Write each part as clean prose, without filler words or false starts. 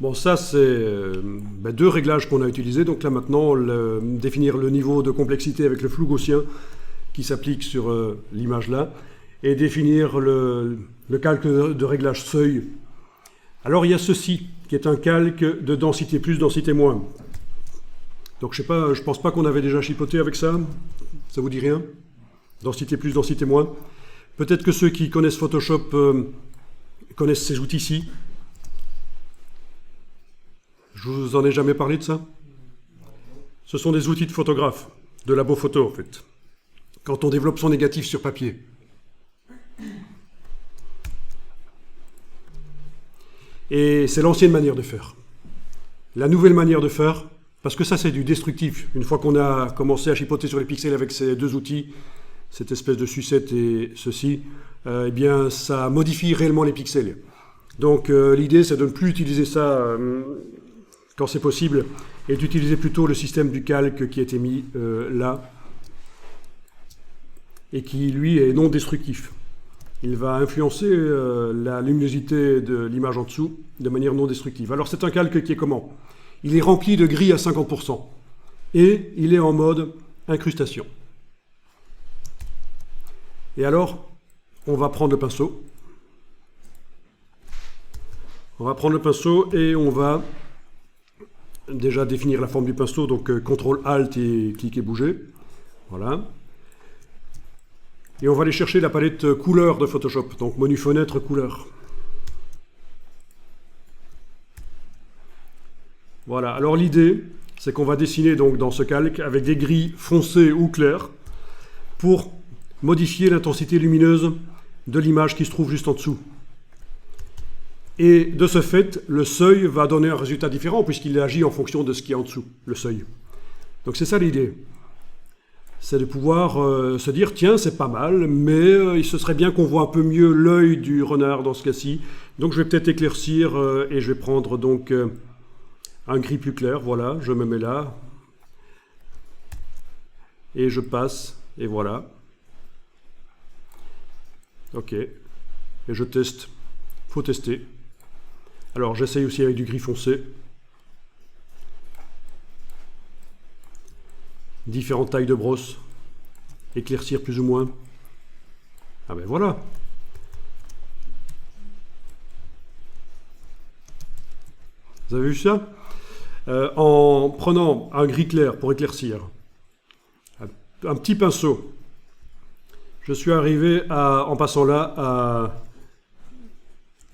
Bon, ça, c'est deux réglages qu'on a utilisés. Donc là, maintenant, définir le niveau de complexité avec le flou gaussien qui s'applique sur l'image là, et définir le calque de réglage seuil. Alors, il y a ceci, qui est un calque de densité plus, densité moins. Donc, je sais pas, je pense pas qu'on avait déjà chipoté avec ça. Ça vous dit rien? Densité plus, densité moins. Peut-être que ceux qui connaissent Photoshop connaissent ces outils-ci. Je vous en ai jamais parlé de ça? Ce sont des outils de photographe, de labo photo en fait, quand on développe son négatif sur papier. Et c'est l'ancienne manière de faire. La nouvelle manière de faire, parce que ça c'est du destructif. Une fois qu'on a commencé à chipoter sur les pixels avec ces deux outils, cette espèce de sucette et ceci, eh bien ça modifie réellement les pixels. Donc l'idée c'est de ne plus utiliser ça quand c'est possible, et d'utiliser plutôt le système du calque qui a été mis là, et qui lui est non destructif. Il va influencer la luminosité de l'image en dessous de manière non destructive. Alors c'est un calque qui est comment? Il est rempli de gris à 50%, et il est en mode incrustation. Et alors, on va prendre le pinceau. On va prendre le pinceau et on va déjà définir la forme du pinceau, donc CTRL-ALT et cliquer bouger. Voilà. Et on va aller chercher la palette couleur de Photoshop, donc menu fenêtre couleur. Voilà, alors l'idée, c'est qu'on va dessiner donc dans ce calque avec des gris foncés ou clairs pour modifier l'intensité lumineuse de l'image qui se trouve juste en dessous. Et de ce fait, le seuil va donner un résultat différent puisqu'il agit en fonction de ce qui est en dessous, le seuil. Donc c'est ça l'idée. C'est de pouvoir se dire, tiens, c'est pas mal, mais il se serait bien qu'on voit un peu mieux l'œil du renard dans ce cas-ci. Donc je vais peut-être éclaircir et je vais prendre donc un gris plus clair. Voilà, je me mets là. Et je passe, et voilà. Ok. Et je teste. Faut tester. Alors j'essaye aussi avec du gris foncé. Différentes tailles de brosse. Éclaircir plus ou moins. Ah ben voilà. Vous avez vu ça? En prenant un gris clair pour éclaircir, un petit pinceau, je suis arrivé en passant là à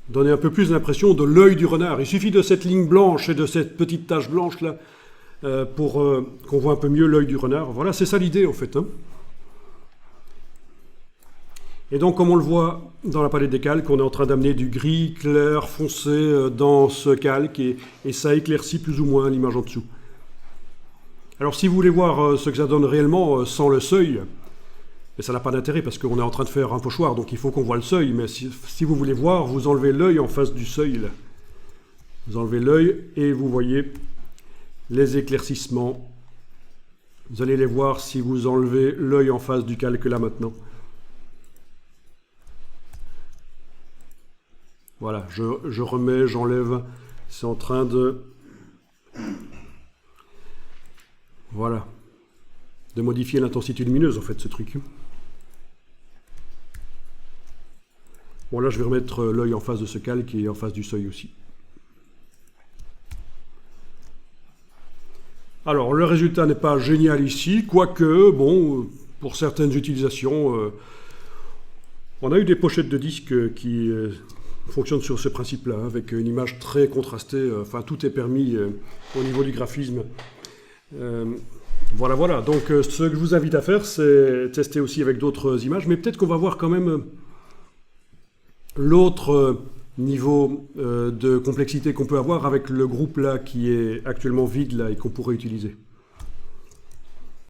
donner un peu plus l'impression de l'œil du renard. Il suffit de cette ligne blanche et de cette petite tache blanche là pour qu'on voit un peu mieux l'œil du renard. Voilà, c'est ça l'idée en fait. Hein. Et donc comme on le voit dans la palette des calques, on est en train d'amener du gris clair foncé dans ce calque et ça éclaircit plus ou moins l'image en dessous. Alors si vous voulez voir ce que ça donne réellement sans le seuil, et ça n'a pas d'intérêt parce qu'on est en train de faire un pochoir, donc il faut qu'on voit le seuil. Mais si vous voulez voir, vous enlevez l'œil en face du seuil. Là. Vous enlevez l'œil et vous voyez les éclaircissements. Vous allez les voir si vous enlevez l'œil en face du calque là maintenant. Voilà, je remets, j'enlève. C'est en train de... Voilà. De modifier l'intensité lumineuse en fait ce truc. Bon là je vais remettre l'œil en face de ce calque et en face du seuil aussi. Alors le résultat n'est pas génial ici, quoique, bon, pour certaines utilisations, on a eu des pochettes de disques qui fonctionnent sur ce principe-là, avec une image très contrastée, enfin tout est permis au niveau du graphisme. Voilà, voilà. Donc ce que je vous invite à faire, c'est tester aussi avec d'autres images, mais peut-être qu'on va voir quand même l'autre niveau de complexité qu'on peut avoir avec le groupe là qui est actuellement vide là et qu'on pourrait utiliser.